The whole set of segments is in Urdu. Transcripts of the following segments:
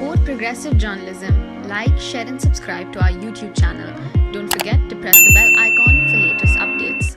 support progressive journalism, like, share and subscribe to our YouTube channel. Don't forget to press the bell icon for latest updates.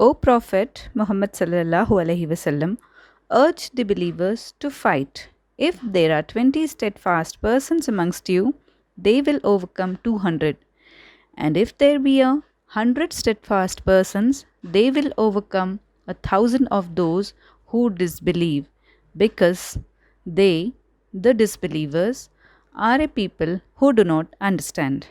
O Prophet Muhammad sallallahu alaihi wasallam urge the believers to fight. If there are 20 steadfast persons amongst you, they will overcome 200. And if there be 100 steadfast persons, they will overcome 1,000 of those who disbelieve, because they, the disbelievers, are a people who do not understand.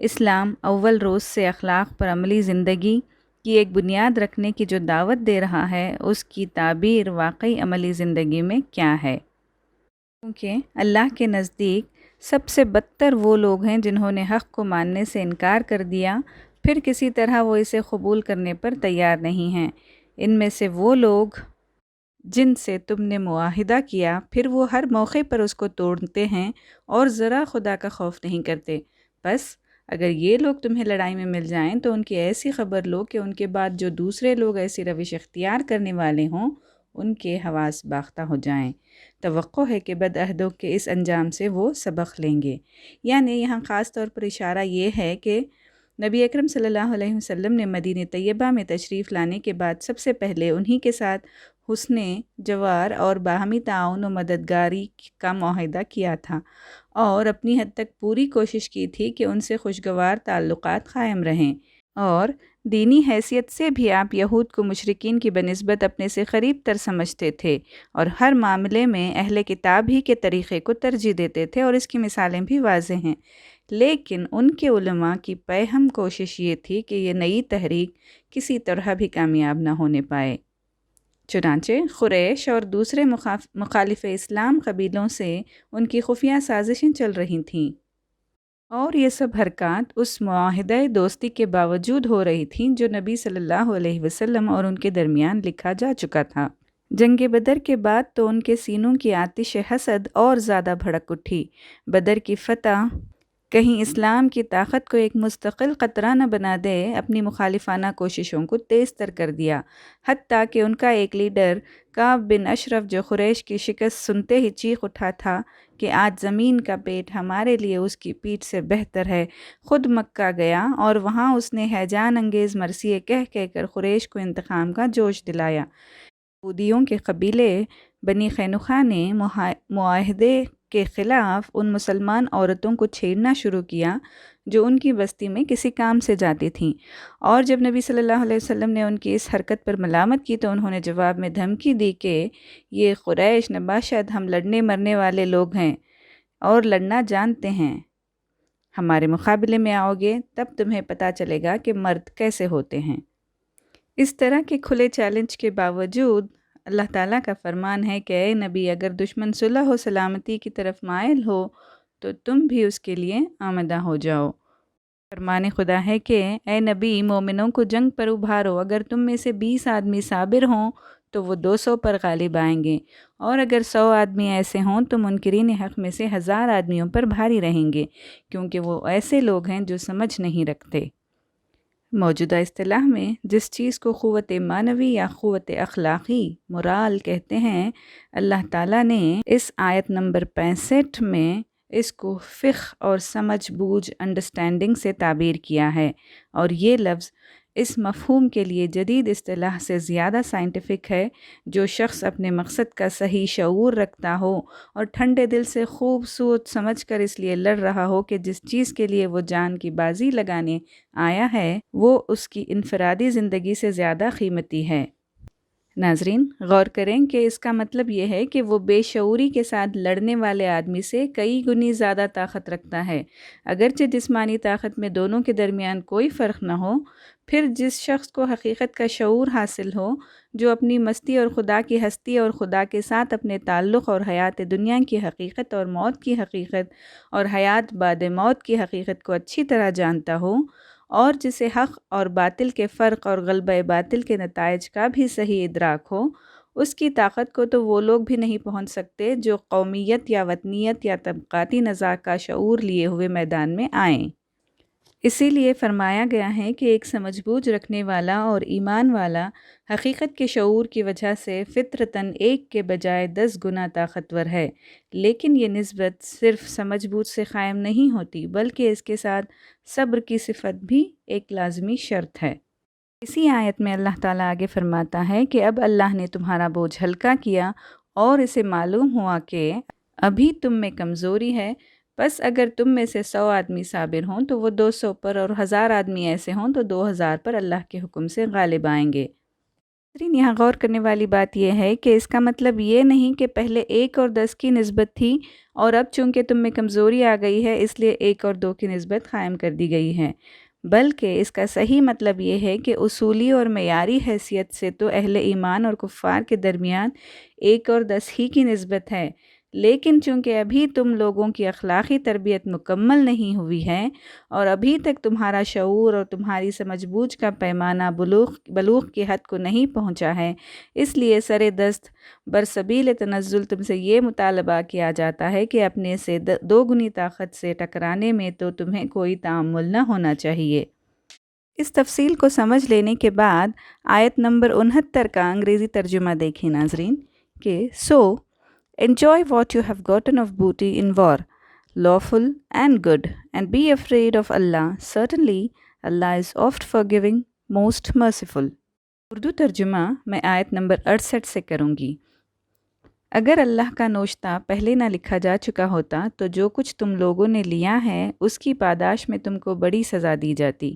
اسلام اول روز سے اخلاق پر عملی زندگی کی ایک بنیاد رکھنے کی جو دعوت دے رہا ہے، اس کی تعبیر واقعی عملی زندگی میں کیا ہے؟ کیونکہ اللہ کے نزدیک سب سے بدتر وہ لوگ ہیں جنہوں نے حق کو ماننے سے انکار کر دیا، پھر کسی طرح وہ اسے قبول کرنے پر تیار نہیں ہیں۔ ان میں سے وہ لوگ جن سے تم نے معاہدہ کیا، پھر وہ ہر موقع پر اس کو توڑتے ہیں اور ذرا خدا کا خوف نہیں کرتے۔ بس اگر یہ لوگ تمہیں لڑائی میں مل جائیں تو ان کی ایسی خبر لو کہ ان کے بعد جو دوسرے لوگ ایسی روش اختیار کرنے والے ہوں، ان کے حواس باختہ ہو جائیں۔ توقع ہے کہ بدعہدوں کے اس انجام سے وہ سبق لیں گے۔ یعنی یہاں خاص طور پر اشارہ یہ ہے کہ نبی اکرم صلی اللہ علیہ وسلم نے مدینہ طیبہ میں تشریف لانے کے بعد سب سے پہلے انہی کے ساتھ حسن جوار اور باہمی تعاون و مددگاری کا معاہدہ کیا تھا، اور اپنی حد تک پوری کوشش کی تھی کہ ان سے خوشگوار تعلقات قائم رہیں، اور دینی حیثیت سے بھی آپ یہود کو مشرکین کی بنسبت اپنے سے قریب تر سمجھتے تھے، اور ہر معاملے میں اہل کتاب ہی کے طریقے کو ترجیح دیتے تھے، اور اس کی مثالیں بھی واضح ہیں۔ لیکن ان کے علماء کی پیہم کوشش یہ تھی کہ یہ نئی تحریک کسی طرح بھی کامیاب نہ ہونے پائے۔ چنانچہ قریش اور دوسرے مخالف اسلام قبیلوں سے ان کی خفیہ سازشیں چل رہی تھیں، اور یہ سب حرکات اس معاہدہ دوستی کے باوجود ہو رہی تھیں جو نبی صلی اللہ علیہ وسلم اور ان کے درمیان لکھا جا چکا تھا۔ جنگ بدر کے بعد تو ان کے سینوں کی آتش حسد اور زیادہ بھڑک اٹھی۔ بدر کی فتح کہیں اسلام کی طاقت کو ایک مستقل قطرہ نہ بنا دے، اپنی مخالفانہ کوششوں کو تیز تر کر دیا، حتیٰ کہ ان کا ایک لیڈر کعب بن اشرف جو قریش کی شکست سنتے ہی چیخ اٹھا تھا کہ آج زمین کا پیٹ ہمارے لیے اس کی پیٹھ سے بہتر ہے، خود مکہ گیا اور وہاں اس نے ہیجان انگیز مرثیے کہہ کر قریش کو انتقام کا جوش دلایا۔ یہودیوں کے قبیلے بنی قینقاع نے معاہدے کے خلاف ان مسلمان عورتوں کو چھیڑنا شروع کیا جو ان کی بستی میں کسی کام سے جاتی تھیں، اور جب نبی صلی اللہ علیہ وسلم نے ان کی اس حرکت پر ملامت کی تو انہوں نے جواب میں دھمکی دی کہ یہ قریش نباشد ہم لڑنے مرنے والے لوگ ہیں اور لڑنا جانتے ہیں، ہمارے مقابلے میں آؤ گے تب تمہیں پتہ چلے گا کہ مرد کیسے ہوتے ہیں۔ اس طرح کے کھلے چیلنج کے باوجود اللہ تعالیٰ کا فرمان ہے کہ اے نبی، اگر دشمن صلح و سلامتی کی طرف مائل ہو تو تم بھی اس کے لیے آمادہ ہو جاؤ۔ فرمان خدا ہے کہ اے نبی، مومنوں کو جنگ پر ابھارو، اگر تم میں سے 20 آدمی صابر ہوں تو وہ 200 پر غالب آئیں گے، اور اگر 100 آدمی ایسے ہوں تو منکرین حق میں سے 1000 آدمیوں پر بھاری رہیں گے، کیونکہ وہ ایسے لوگ ہیں جو سمجھ نہیں رکھتے۔ موجودہ اصطلاح میں جس چیز کو قوت معنوی یا قوت اخلاقی مورال کہتے ہیں، اللہ تعالیٰ نے اس آیت نمبر 65 میں اس کو فقہ اور سمجھ بوجھ انڈرسٹینڈنگ سے تعبیر کیا ہے، اور یہ لفظ اس مفہوم کے لیے جدید اصطلاح سے زیادہ سائنٹیفک ہے۔ جو شخص اپنے مقصد کا صحیح شعور رکھتا ہو اور ٹھنڈے دل سے خوب سوچ سمجھ کر اس لیے لڑ رہا ہو کہ جس چیز کے لیے وہ جان کی بازی لگانے آیا ہے وہ اس کی انفرادی زندگی سے زیادہ قیمتی ہے۔ ناظرین، غور کریں کہ اس کا مطلب یہ ہے کہ وہ بے شعوری کے ساتھ لڑنے والے آدمی سے کئی گنی زیادہ طاقت رکھتا ہے، اگرچہ جسمانی طاقت میں دونوں کے درمیان کوئی فرق نہ ہو۔ پھر جس شخص کو حقیقت کا شعور حاصل ہو، جو اپنی مستی اور خدا کی ہستی اور خدا کے ساتھ اپنے تعلق اور حیات دنیا کی حقیقت اور موت کی حقیقت اور حیات بعد موت کی حقیقت کو اچھی طرح جانتا ہو، اور جسے حق اور باطل کے فرق اور غلبہ باطل کے نتائج کا بھی صحیح ادراک ہو، اس کی طاقت کو تو وہ لوگ بھی نہیں پہنچ سکتے جو قومیت یا وطنیت یا طبقاتی نزاع کا شعور لیے ہوئے میدان میں آئیں۔ اسی لیے فرمایا گیا ہے کہ ایک سمجھ بوجھ رکھنے والا اور ایمان والا حقیقت کے شعور کی وجہ سے فطرتاً ایک کے بجائے 10 گنا طاقتور ہے، لیکن یہ نسبت صرف سمجھ بوجھ سے قائم نہیں ہوتی بلکہ اس کے ساتھ صبر کی صفت بھی ایک لازمی شرط ہے۔ اسی آیت میں اللہ تعالیٰ آگے فرماتا ہے کہ اب اللہ نے تمہارا بوجھ ہلکا کیا اور اسے معلوم ہوا کہ ابھی تم میں کمزوری ہے، بس اگر تم میں سے 100 آدمی صابر ہوں تو وہ 200 پر، اور 1000 آدمی ایسے ہوں تو 2000 پر اللہ کے حکم سے غالب آئیں گے۔ ناظرین، یہاں غور کرنے والی بات یہ ہے کہ اس کا مطلب یہ نہیں کہ پہلے 1 اور 10 کی نسبت تھی اور اب چونکہ تم میں کمزوری آ گئی ہے اس لیے 1 اور 2 کی نسبت قائم کر دی گئی ہے، بلکہ اس کا صحیح مطلب یہ ہے کہ اصولی اور معیاری حیثیت سے تو اہل ایمان اور کفار کے درمیان 1 اور 10 ہی کی نسبت ہے، لیکن چونکہ ابھی تم لوگوں کی اخلاقی تربیت مکمل نہیں ہوئی ہے اور ابھی تک تمہارا شعور اور تمہاری سمجھ بوجھ کا پیمانہ بلوغ کی حد کو نہیں پہنچا ہے، اس لیے سر دست برسبیل تنزل تم سے یہ مطالبہ کیا جاتا ہے کہ اپنے سے 2 گنی طاقت سے ٹکرانے میں تو تمہیں کوئی تعامل نہ ہونا چاہیے۔ اس تفصیل کو سمجھ لینے کے بعد آیت نمبر 69 کا انگریزی ترجمہ دیکھیں ناظرین کہ enjoy what you have gotten of booty in war, lawful and good, and be afraid of Allah. Certainly, Allah is oft forgiving, most merciful. Urdu ترجمہ میں آیت نمبر 68 سے کروں گی۔ اگر اللہ کا نوشتہ پہلے نہ لکھا جا چکا ہوتا تو جو کچھ تم لوگوں نے لیا ہے اس کی پاداش میں تم کو بڑی سزا دی جاتی،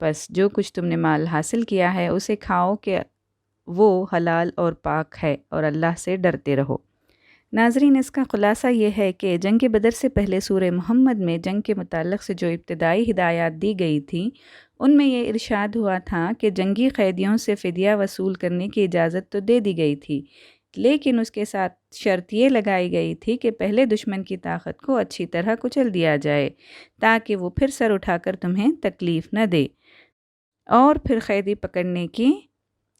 بس جو کچھ تم نے مال حاصل کیا ہے اسے کھاؤ کہ وہ حلال اور پاک ہے اور اللہ سے ڈرتے رہو۔ ناظرین، اس کا خلاصہ یہ ہے کہ جنگ بدر سے پہلے سورہ محمد میں جنگ کے متعلق سے جو ابتدائی ہدایات دی گئی تھیں ان میں یہ ارشاد ہوا تھا کہ جنگی قیدیوں سے فدیہ وصول کرنے کی اجازت تو دے دی گئی تھی، لیکن اس کے ساتھ شرط یہ لگائی گئی تھی کہ پہلے دشمن کی طاقت کو اچھی طرح کچل دیا جائے تاکہ وہ پھر سر اٹھا کر تمہیں تکلیف نہ دے اور پھر قیدی پکڑنے کی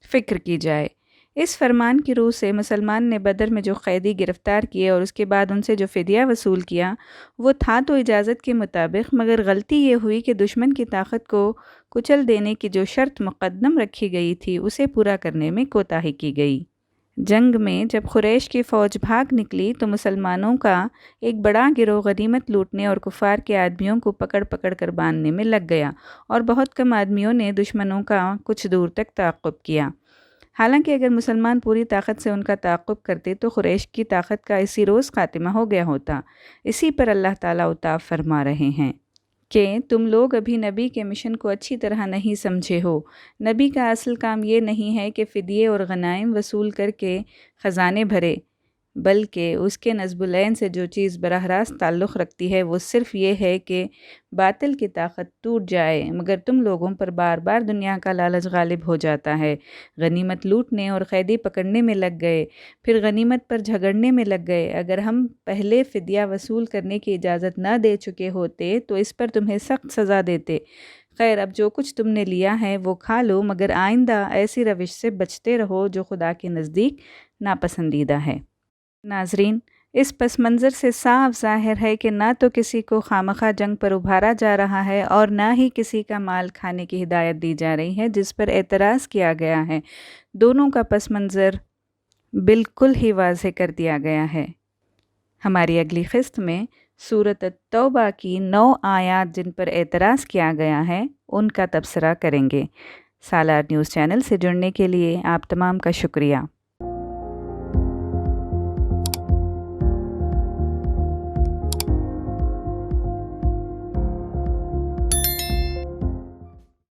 فکر کی جائے۔ اس فرمان کی روح سے مسلمان نے بدر میں جو قیدی گرفتار کیے اور اس کے بعد ان سے جو فدیہ وصول کیا وہ تھا تو اجازت کے مطابق، مگر غلطی یہ ہوئی کہ دشمن کی طاقت کو کچل دینے کی جو شرط مقدم رکھی گئی تھی اسے پورا کرنے میں کوتاہی کی گئی۔ جنگ میں جب قریش کی فوج بھاگ نکلی تو مسلمانوں کا ایک بڑا گروہ غنیمت لوٹنے اور کفار کے آدمیوں کو پکڑ پکڑ کر باندھنے میں لگ گیا اور بہت کم آدمیوں نے دشمنوں کا کچھ دور تک تعاقب کیا۔ حالانکہ اگر مسلمان پوری طاقت سے ان کا تعاقب کرتے تو قریش کی طاقت کا اسی روز خاتمہ ہو گیا ہوتا۔ اسی پر اللہ تعالیٰ عتاب فرما رہے ہیں کہ تم لوگ ابھی نبی کے مشن کو اچھی طرح نہیں سمجھے ہو۔ نبی کا اصل کام یہ نہیں ہے کہ فدیے اور غنائم وصول کر کے خزانے بھرے، بلکہ اس کے نصب العین سے جو چیز براہ راست تعلق رکھتی ہے وہ صرف یہ ہے کہ باطل کی طاقت ٹوٹ جائے، مگر تم لوگوں پر بار بار دنیا کا لالچ غالب ہو جاتا ہے، غنیمت لوٹنے اور قیدی پکڑنے میں لگ گئے، پھر غنیمت پر جھگڑنے میں لگ گئے۔ اگر ہم پہلے فدیہ وصول کرنے کی اجازت نہ دے چکے ہوتے تو اس پر تمہیں سخت سزا دیتے۔ خیر، اب جو کچھ تم نے لیا ہے وہ کھا لو، مگر آئندہ ایسی روش سے بچتے رہو جو خدا کے نزدیک ناپسندیدہ ہے۔ ناظرین، اس پس منظر سے صاف ظاہر ہے کہ نہ تو کسی کو خامخواہ جنگ پر ابھارا جا رہا ہے اور نہ ہی کسی کا مال کھانے کی ہدایت دی جا رہی ہے جس پر اعتراض کیا گیا ہے۔ دونوں کا پس منظر بالکل ہی واضح کر دیا گیا ہے۔ ہماری اگلی قسط میں سورۃ التوبہ کی 9 آیات جن پر اعتراض کیا گیا ہے ان کا تبصرہ کریں گے۔ سالار نیوز چینل سے جڑنے کے لیے آپ تمام کا شکریہ۔